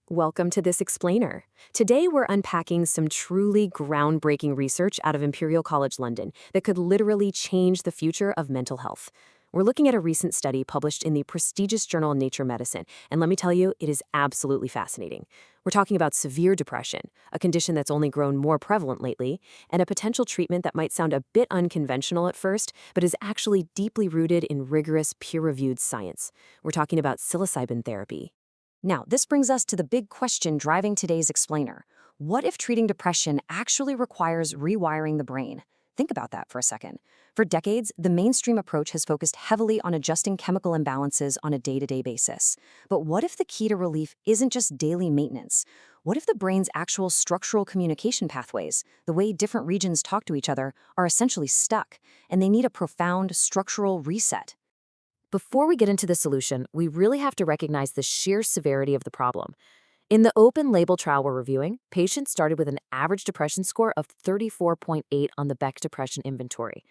Welcome to this explainer. Today we're unpacking some truly groundbreaking research out of Imperial College London that could literally change the future of mental health. We're looking at a recent study published in the prestigious journal Nature Medicine, and let me tell you, it is absolutely fascinating. We're talking about severe depression, a condition that's only grown more prevalent lately, and a potential treatment that might sound a bit unconventional at first, but is actually deeply rooted in rigorous, peer-reviewed science. We're talking about psilocybin therapy. Now, this brings us to the big question driving today's explainer. What if treating depression actually requires rewiring the brain? Think about that for a second. For decades, the mainstream approach has focused heavily on adjusting chemical imbalances on a day-to-day basis. But what if the key to relief isn't just daily maintenance? What if the brain's actual structural communication pathways, the way different regions talk to each other, are essentially stuck, and they need a profound structural reset? Before we get into the solution, we really have to recognize the sheer severity of the problem. In the open-label trial we're reviewing, patients started with an average depression score of 34.8 on the Beck Depression Inventory.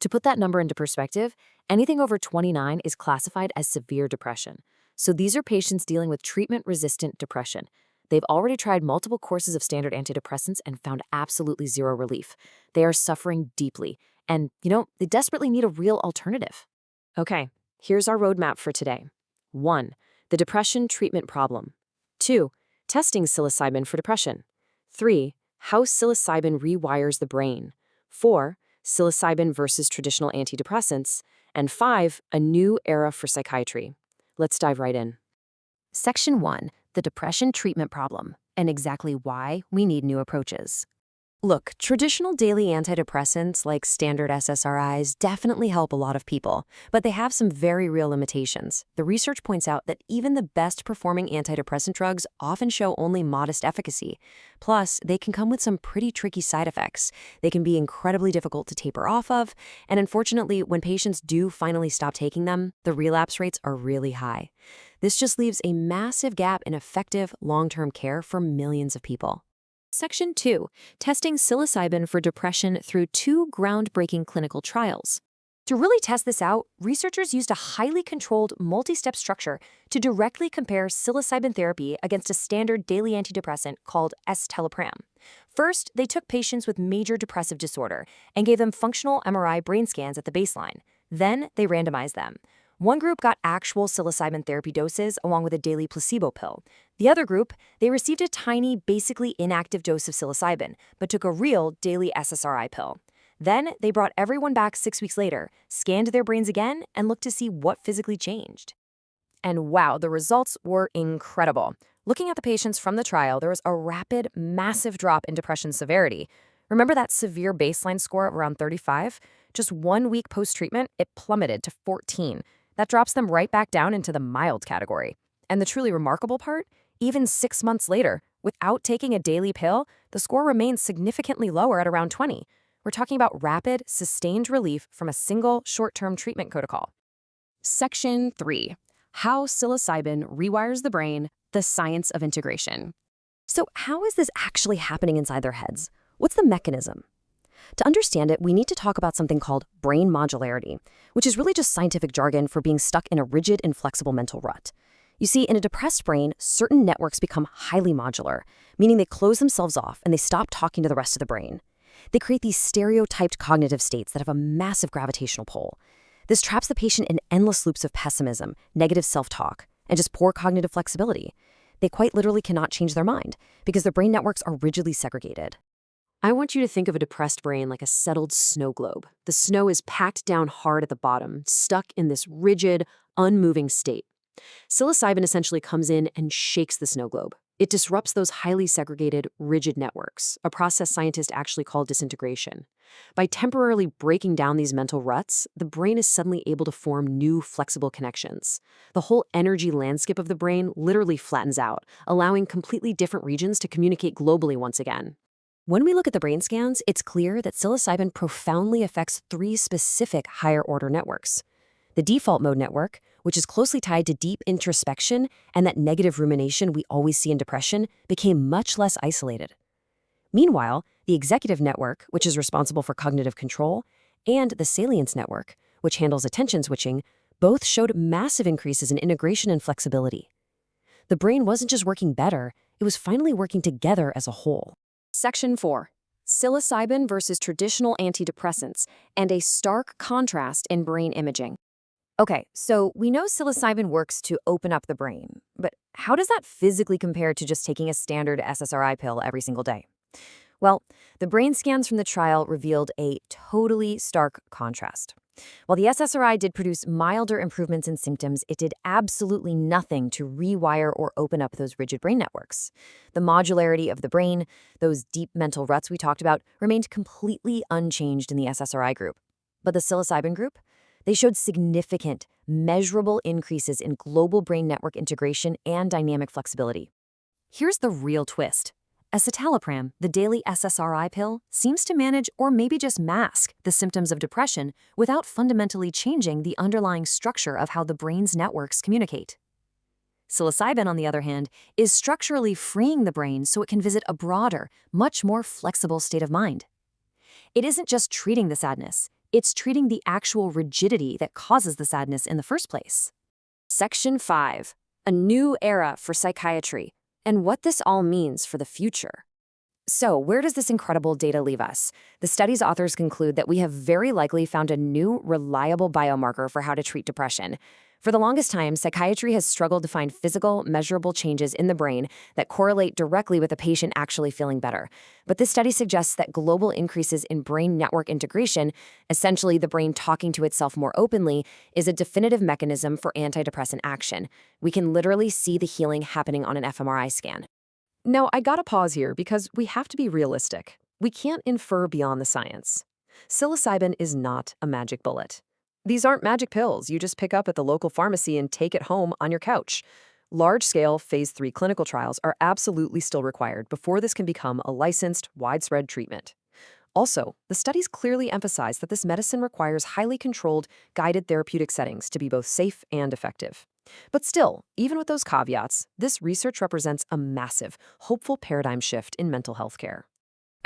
To put that number into perspective, anything over 29 is classified as severe depression. So these are patients dealing with treatment-resistant depression. They've already tried multiple courses of standard antidepressants and found absolutely zero relief. They are suffering deeply, and, they desperately need a real alternative. Okay. Here's our roadmap for today. 1. The depression treatment problem. 2. Testing psilocybin for depression. 3. How psilocybin rewires the brain. 4. Psilocybin versus traditional antidepressants. And 5. A new era for psychiatry. Let's dive right in. Section 1. The depression treatment problem, and exactly why we need new approaches. Look, traditional daily antidepressants like standard SSRIs definitely help a lot of people, but they have some very real limitations. The research points out that even the best performing antidepressant drugs often show only modest efficacy. Plus, they can come with some pretty tricky side effects. They can be incredibly difficult to taper off of, and unfortunately, when patients do finally stop taking them, the relapse rates are really high. This just leaves a massive gap in effective, long-term care for millions of people. Section 2. Testing psilocybin for depression through 2 groundbreaking clinical trials. To really test this out, researchers used a highly controlled, multi-step structure to directly compare psilocybin therapy against a standard daily antidepressant called escitalopram. First, they took patients with major depressive disorder and gave them functional MRI brain scans at the baseline. Then, they randomized them. One group got actual psilocybin therapy doses along with a daily placebo pill. The other group, they received a tiny, basically inactive dose of psilocybin, but took a real daily SSRI pill. Then, they brought everyone back 6 weeks later, scanned their brains again, and looked to see what physically changed. And wow, the results were incredible. Looking at the patients from the trial, there was a rapid, massive drop in depression severity. Remember that severe baseline score of around 35? Just 1 week post-treatment, it plummeted to 14. That drops them right back down into the mild category. And the truly remarkable part? Even 6 months later, without taking a daily pill, the score remains significantly lower at around 20. We're talking about rapid, sustained relief from a single short-term treatment protocol. Section 3. How psilocybin rewires the brain, the science of integration. So how is this actually happening inside their heads? What's the mechanism? To understand it, we need to talk about something called brain modularity, which is really just scientific jargon for being stuck in a rigid, inflexible mental rut. You see, in a depressed brain, certain networks become highly modular, meaning they close themselves off and they stop talking to the rest of the brain. They create these stereotyped cognitive states that have a massive gravitational pull. This traps the patient in endless loops of pessimism, negative self-talk, and just poor cognitive flexibility. They quite literally cannot change their mind because their brain networks are rigidly segregated. I want you to think of a depressed brain like a settled snow globe. The snow is packed down hard at the bottom, stuck in this rigid, unmoving state. Psilocybin essentially comes in and shakes the snow globe. It disrupts those highly segregated, rigid networks, a process scientists actually call disintegration. By temporarily breaking down these mental ruts, the brain is suddenly able to form new, flexible connections. The whole energy landscape of the brain literally flattens out, allowing completely different regions to communicate globally once again. When we look at the brain scans, it's clear that psilocybin profoundly affects 3 specific higher-order networks. The default mode network, which is closely tied to deep introspection and that negative rumination we always see in depression, became much less isolated. Meanwhile, the executive network, which is responsible for cognitive control, and the salience network, which handles attention switching, both showed massive increases in integration and flexibility. The brain wasn't just working better, it was finally working together as a whole. Section 4. Psilocybin versus traditional antidepressants, and a stark contrast in brain imaging. Okay, so we know psilocybin works to open up the brain, but how does that physically compare to just taking a standard SSRI pill every single day? Well, the brain scans from the trial revealed a totally stark contrast. While the SSRI did produce milder improvements in symptoms, it did absolutely nothing to rewire or open up those rigid brain networks. The modularity of the brain, those deep mental ruts we talked about, remained completely unchanged in the SSRI group. But the psilocybin group? They showed significant, measurable increases in global brain network integration and dynamic flexibility. Here's the real twist. Escitalopram, the daily SSRI pill, seems to manage or maybe just mask the symptoms of depression without fundamentally changing the underlying structure of how the brain's networks communicate. Psilocybin, on the other hand, is structurally freeing the brain so it can visit a broader, much more flexible state of mind. It isn't just treating the sadness, it's treating the actual rigidity that causes the sadness in the first place. Section 5. A new era for psychiatry, and what this all means for the future. So, where does this incredible data leave us? The study's authors conclude that we have very likely found a new, reliable biomarker for how to treat depression. For the longest time, psychiatry has struggled to find physical, measurable changes in the brain that correlate directly with the patient actually feeling better. But this study suggests that global increases in brain network integration, essentially the brain talking to itself more openly, is a definitive mechanism for antidepressant action. We can literally see the healing happening on an fMRI scan. Now, I gotta pause here because we have to be realistic. We can't infer beyond the science. Psilocybin is not a magic bullet. These aren't magic pills you just pick up at the local pharmacy and take it home on your couch. Large-scale Phase 3 clinical trials are absolutely still required before this can become a licensed, widespread treatment. Also, the studies clearly emphasize that this medicine requires highly controlled, guided therapeutic settings to be both safe and effective. But still, even with those caveats, this research represents a massive, hopeful paradigm shift in mental health care.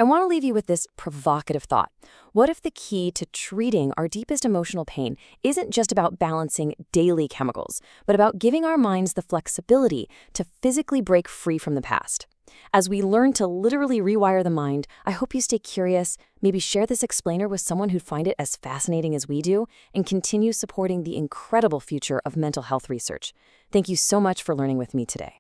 I want to leave you with this provocative thought. What if the key to treating our deepest emotional pain isn't just about balancing daily chemicals, but about giving our minds the flexibility to physically break free from the past? As we learn to literally rewire the mind, I hope you stay curious, maybe share this explainer with someone who'd find it as fascinating as we do, and continue supporting the incredible future of mental health research. Thank you so much for learning with me today.